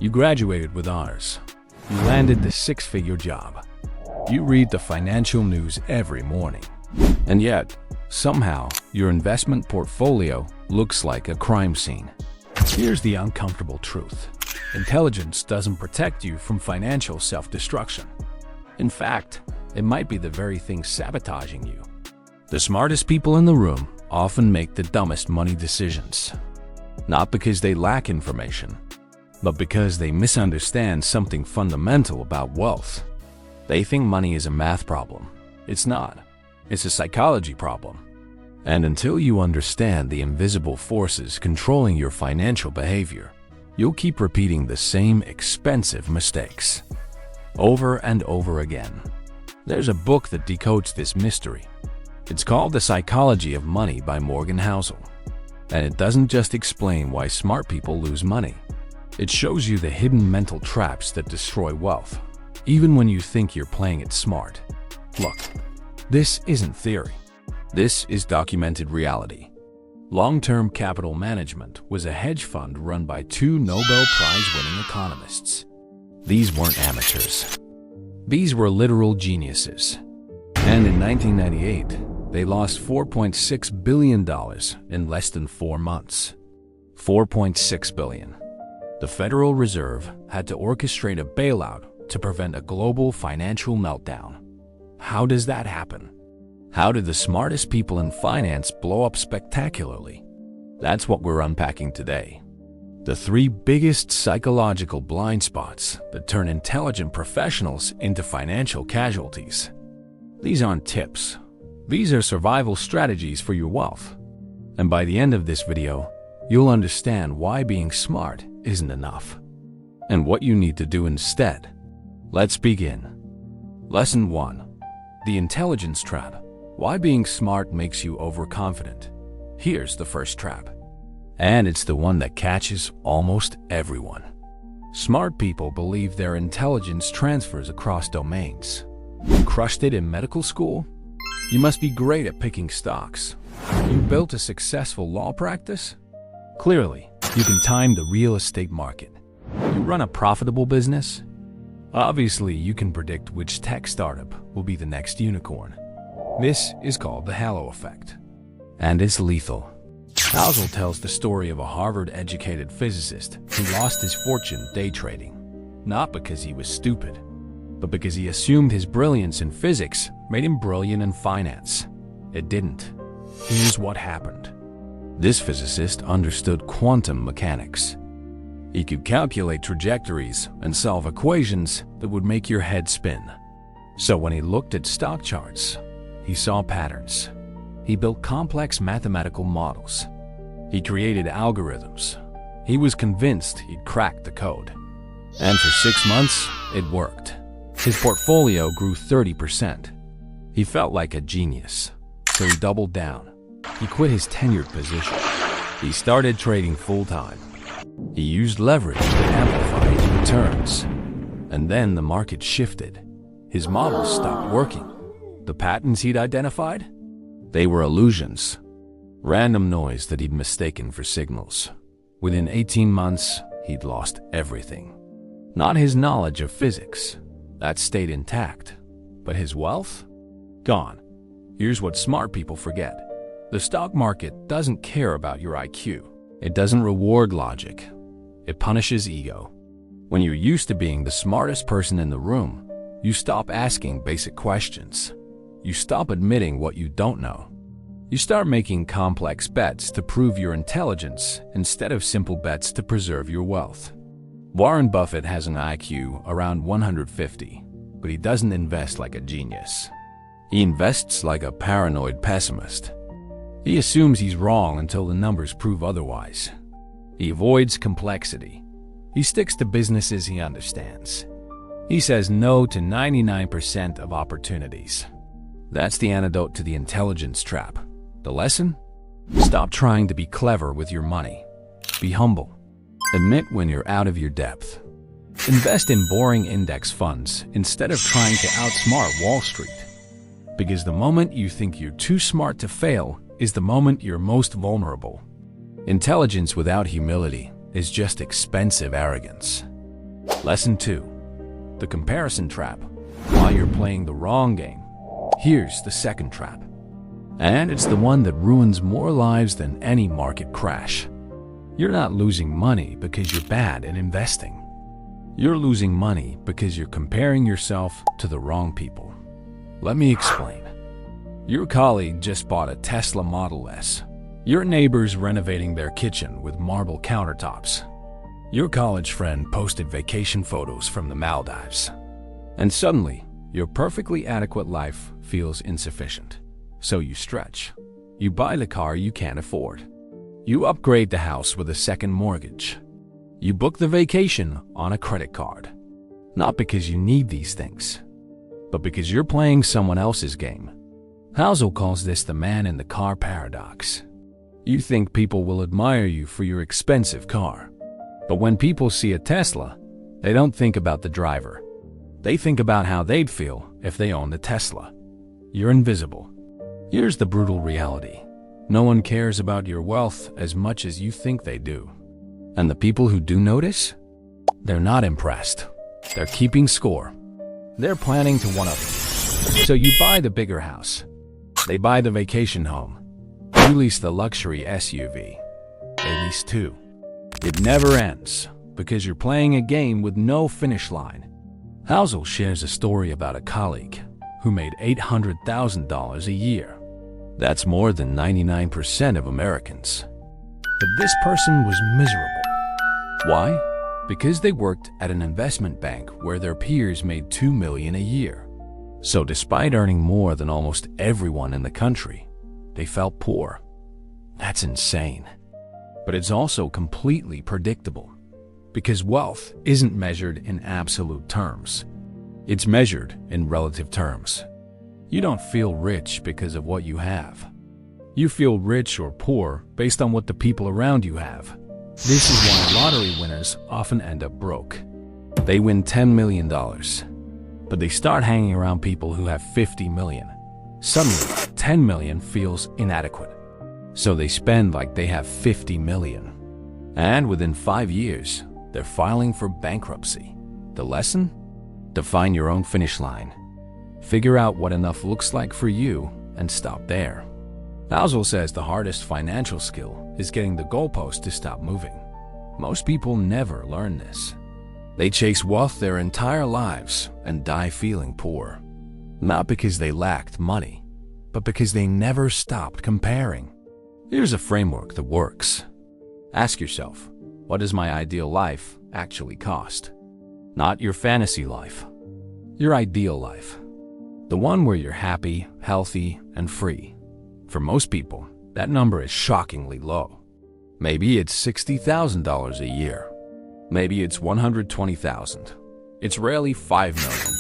You graduated with honors. You landed the six-figure job. You read the financial news every morning. And yet, somehow, your investment portfolio looks like a crime scene. Here's the uncomfortable truth. Intelligence doesn't protect you from financial self-destruction. In fact, it might be the very thing sabotaging you. The smartest people in the room often make the dumbest money decisions. Not because they lack information, but because they misunderstand something fundamental about wealth. They think money is a math problem. It's not. It's a psychology problem. And until you understand the invisible forces controlling your financial behavior, you'll keep repeating the same expensive mistakes over and over again. There's a book that decodes this mystery. It's called The Psychology of Money by Morgan Housel. And it doesn't just explain why smart people lose money. It shows you the hidden mental traps that destroy wealth, even when you think you're playing it smart. Look, this isn't theory. This is documented reality. Long-term capital management was a hedge fund run by two Nobel Prize-winning economists. These weren't amateurs. These were literal geniuses. And in 1998, they lost $4.6 billion in less than 4 months. $4.6 billion. The Federal Reserve had to orchestrate a bailout to prevent a global financial meltdown. How does that happen? How did the smartest people in finance blow up spectacularly? That's what we're unpacking today. The 3 biggest psychological blind spots that turn intelligent professionals into financial casualties. These aren't tips. These are survival strategies for your wealth. And by the end of this video, you'll understand why being smart isn't enough, and what you need to do instead. Let's begin. Lesson 1. The intelligence trap. Why being smart makes you overconfident. Here's the first trap. And it's the one that catches almost everyone. Smart people believe their intelligence transfers across domains. You crushed it in medical school? You must be great at picking stocks. You built a successful law practice? Clearly, you can time the real estate market. You run a profitable business? Obviously, you can predict which tech startup will be the next unicorn. This is called the halo effect, and it's lethal. Housel tells the story of a Harvard-educated physicist who lost his fortune day trading, not because he was stupid, but because he assumed his brilliance in physics made him brilliant in finance. It didn't. Here's what happened. This physicist understood quantum mechanics. He could calculate trajectories and solve equations that would make your head spin. So when he looked at stock charts, he saw patterns. He built complex mathematical models. He created algorithms. He was convinced he'd cracked the code. And for 6 months, it worked. His portfolio grew 30%. He felt like a genius, so he doubled down. He quit his tenured position. He started trading full-time. He used leverage to amplify his returns. And then the market shifted. His models stopped working. The patterns he'd identified? They were illusions. Random noise that he'd mistaken for signals. Within 18 months, he'd lost everything. Not his knowledge of physics. That stayed intact. But his wealth? Gone. Here's what smart people forget. The stock market doesn't care about your IQ. It doesn't reward logic. It punishes ego. When you're used to being the smartest person in the room, you stop asking basic questions. You stop admitting what you don't know. You start making complex bets to prove your intelligence instead of simple bets to preserve your wealth. Warren Buffett has an IQ around 150, but he doesn't invest like a genius. He invests like a paranoid pessimist. He assumes he's wrong until the numbers prove otherwise. He avoids complexity. He sticks to businesses he understands. He says no to 99% of opportunities. That's the antidote to the intelligence trap. The lesson? Stop trying to be clever with your money. Be humble. Admit when you're out of your depth. Invest in boring index funds instead of trying to outsmart Wall Street. Because the moment you think you're too smart to fail is the moment you're most vulnerable. Intelligence without humility is just expensive arrogance. Lesson 2. The comparison trap. While you're playing the wrong game, here's the second trap. And it's the one that ruins more lives than any market crash. You're not losing money because you're bad at investing. You're losing money because you're comparing yourself to the wrong people. Let me explain. Your colleague just bought a Tesla Model S. Your neighbor's renovating their kitchen with marble countertops. Your college friend posted vacation photos from the Maldives. And suddenly, your perfectly adequate life feels insufficient. So you stretch. You buy the car you can't afford. You upgrade the house with a second mortgage. You book the vacation on a credit card. Not because you need these things, but because you're playing someone else's game. Housel calls this the man in the car paradox. You think people will admire you for your expensive car. But when people see a Tesla, they don't think about the driver. They think about how they'd feel if they owned a Tesla. You're invisible. Here's the brutal reality. No one cares about your wealth as much as you think they do. And the people who do notice? They're not impressed. They're keeping score. They're planning to one-up you. So you buy the bigger house. They buy the vacation home. You lease the luxury SUV. They lease two. It never ends because you're playing a game with no finish line. Housel shares a story about a colleague who made $800,000 a year. That's more than 99% of Americans. But this person was miserable. Why? Because they worked at an investment bank where their peers made $2 million a year. So despite earning more than almost everyone in the country, they felt poor. That's insane. But it's also completely predictable. Because wealth isn't measured in absolute terms. It's measured in relative terms. You don't feel rich because of what you have. You feel rich or poor based on what the people around you have. This is why lottery winners often end up broke. They win $10 million, but they start hanging around people who have $50 million. Suddenly, $10 million feels inadequate. So they spend like they have $50 million. And within 5 years, they're filing for bankruptcy. The lesson? Define your own finish line. Figure out what enough looks like for you and stop there. Housel says the hardest financial skill is getting the goalpost to stop moving. Most people never learn this. They chase wealth their entire lives and die feeling poor. Not because they lacked money, but because they never stopped comparing. Here's a framework that works. Ask yourself, what does my ideal life actually cost? Not your fantasy life. Your ideal life. The one where you're happy, healthy, and free. For most people, that number is shockingly low. Maybe it's $60,000 a year. Maybe it's $120,000. It's rarely $5 million.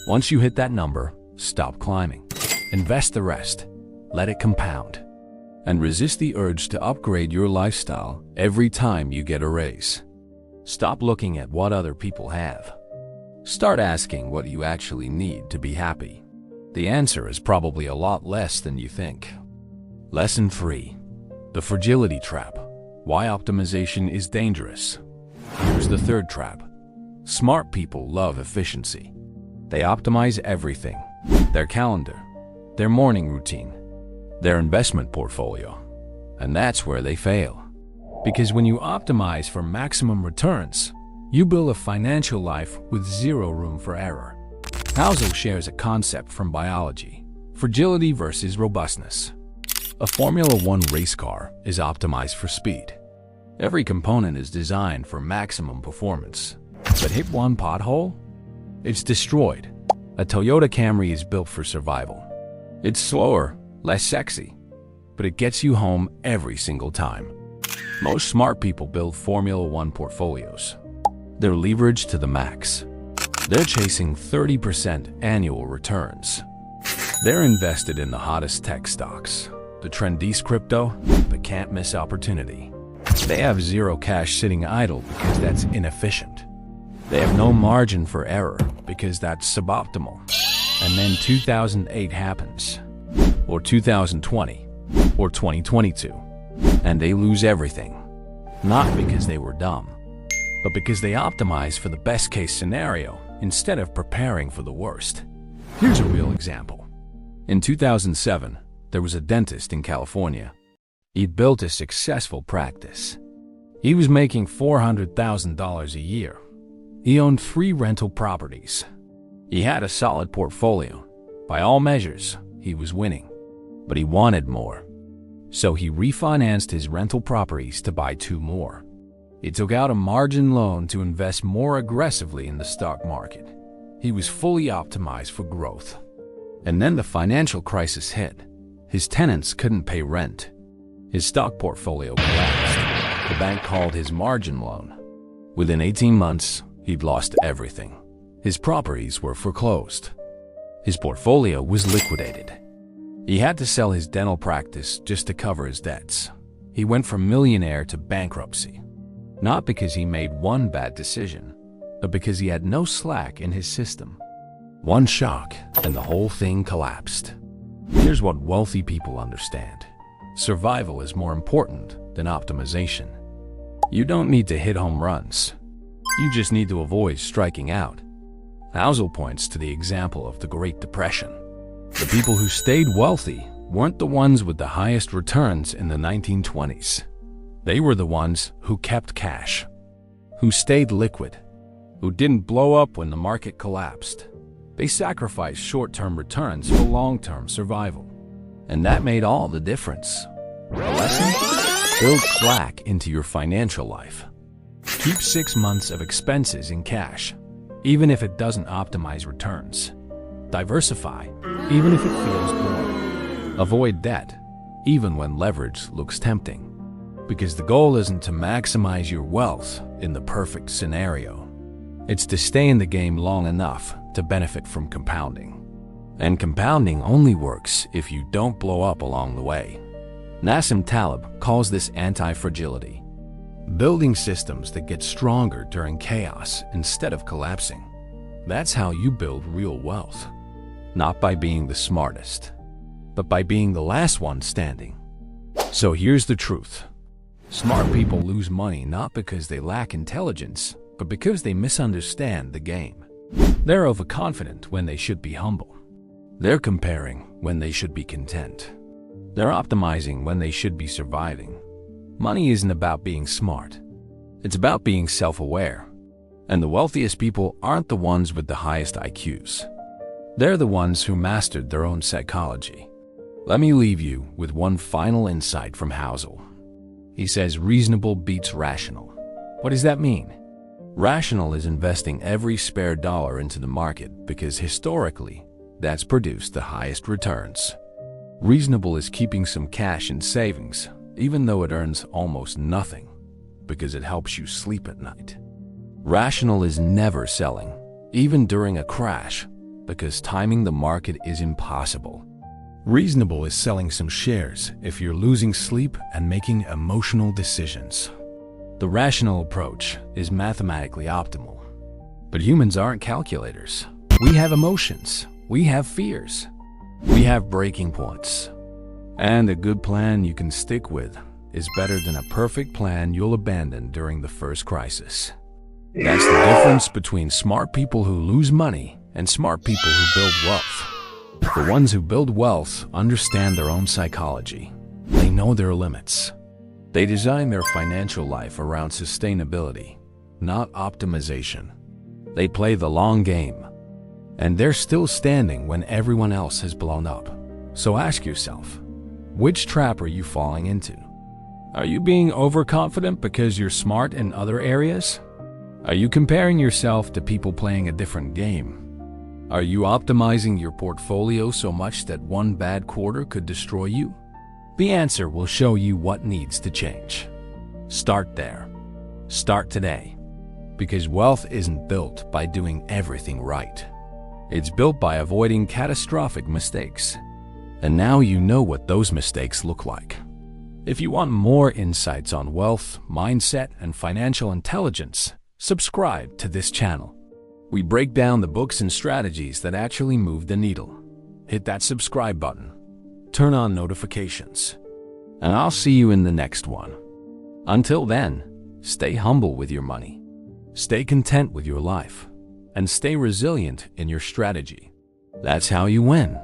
Once you hit that number, stop climbing. Invest the rest. Let it compound. And resist the urge to upgrade your lifestyle every time you get a raise. Stop looking at what other people have. Start asking what you actually need to be happy. The answer is probably a lot less than you think. Lesson 3. The fragility trap. Why optimization is dangerous. Here's the third trap. Smart people love efficiency. They optimize everything. Their calendar, their morning routine, their investment portfolio. And that's where they fail. Because when you optimize for maximum returns, you build a financial life with zero room for error. Housel shares a concept from biology, fragility versus robustness. A Formula One race car is optimized for speed. Every component is designed for maximum performance. But hit one pothole? It's destroyed. A Toyota Camry is built for survival. It's slower, less sexy, but it gets you home every single time. Most smart people build Formula One portfolios. They're leveraged to the max. They're chasing 30% annual returns. They're invested in the hottest tech stocks, the trendiest crypto, the can't-miss opportunity. They have zero cash sitting idle because that's inefficient. They have no margin for error because that's suboptimal. And then 2008 happens, or 2020, or 2022, and they lose everything. Not because they were dumb, but because they optimize for the best case scenario instead of preparing for the worst. Here's a real example. In 2007, there was a dentist in California. He'd built a successful practice. He was making $400,000 a year. He owned 3 rental properties. He had a solid portfolio. By all measures, he was winning. But he wanted more. So he refinanced his rental properties to buy 2 more. He took out a margin loan to invest more aggressively in the stock market. He was fully optimized for growth. And then the financial crisis hit. His tenants couldn't pay rent. His stock portfolio collapsed. The bank called his margin loan. Within 18 months, he'd lost everything. His properties were foreclosed. His portfolio was liquidated. He had to sell his dental practice just to cover his debts. He went from millionaire to bankruptcy. Not because he made one bad decision, but because he had no slack in his system. One shock, and the whole thing collapsed. Here's what wealthy people understand. Survival is more important than optimization. You don't need to hit home runs. You just need to avoid striking out. Housel points to the example of the Great Depression. The people who stayed wealthy weren't the ones with the highest returns in the 1920s. They were the ones who kept cash, who stayed liquid, who didn't blow up when the market collapsed. They sacrificed short-term returns for long-term survival. And that made all the difference. A lesson? Build slack into your financial life. Keep 6 months of expenses in cash, even if it doesn't optimize returns. Diversify, even if it feels boring. Avoid debt, even when leverage looks tempting. Because the goal isn't to maximize your wealth in the perfect scenario. It's to stay in the game long enough to benefit from compounding. And compounding only works if you don't blow up along the way. Nassim Taleb calls this anti-fragility. Building systems that get stronger during chaos instead of collapsing. That's how you build real wealth. Not by being the smartest, but by being the last one standing. So here's the truth. Smart people lose money not because they lack intelligence, but because they misunderstand the game. They're overconfident when they should be humble. They're comparing when they should be content. They're optimizing when they should be surviving. Money isn't about being smart. It's about being self-aware. And the wealthiest people aren't the ones with the highest IQs. They're the ones who mastered their own psychology. Let me leave you with one final insight from Housel. He says reasonable beats rational. What does that mean? Rational is investing every spare dollar into the market because historically, that's produced the highest returns. Reasonable is keeping some cash in savings, even though it earns almost nothing, because it helps you sleep at night. Rational is never selling, even during a crash, because timing the market is impossible. Reasonable is selling some shares if you're losing sleep and making emotional decisions. The rational approach is mathematically optimal. But humans aren't calculators. We have emotions. We have fears. We have breaking points. And a good plan you can stick with is better than a perfect plan you'll abandon during the first crisis. That's the difference between smart people who lose money and smart people who build wealth. The ones who build wealth understand their own psychology. They know their limits. They design their financial life around sustainability, not optimization. They play the long game. And they're still standing when everyone else has blown up. So ask yourself, which trap are you falling into? Are you being overconfident because you're smart in other areas? Are you comparing yourself to people playing a different game? Are you optimizing your portfolio so much that one bad quarter could destroy you? The answer will show you what needs to change. Start there. Start today. Because wealth isn't built by doing everything right. It's built by avoiding catastrophic mistakes. And now you know what those mistakes look like. If you want more insights on wealth, mindset, and financial intelligence, subscribe to this channel. We break down the books and strategies that actually move the needle. Hit that subscribe button. Turn on notifications. And I'll see you in the next one. Until then, stay humble with your money. Stay content with your life and stay resilient in your strategy. That's how you win.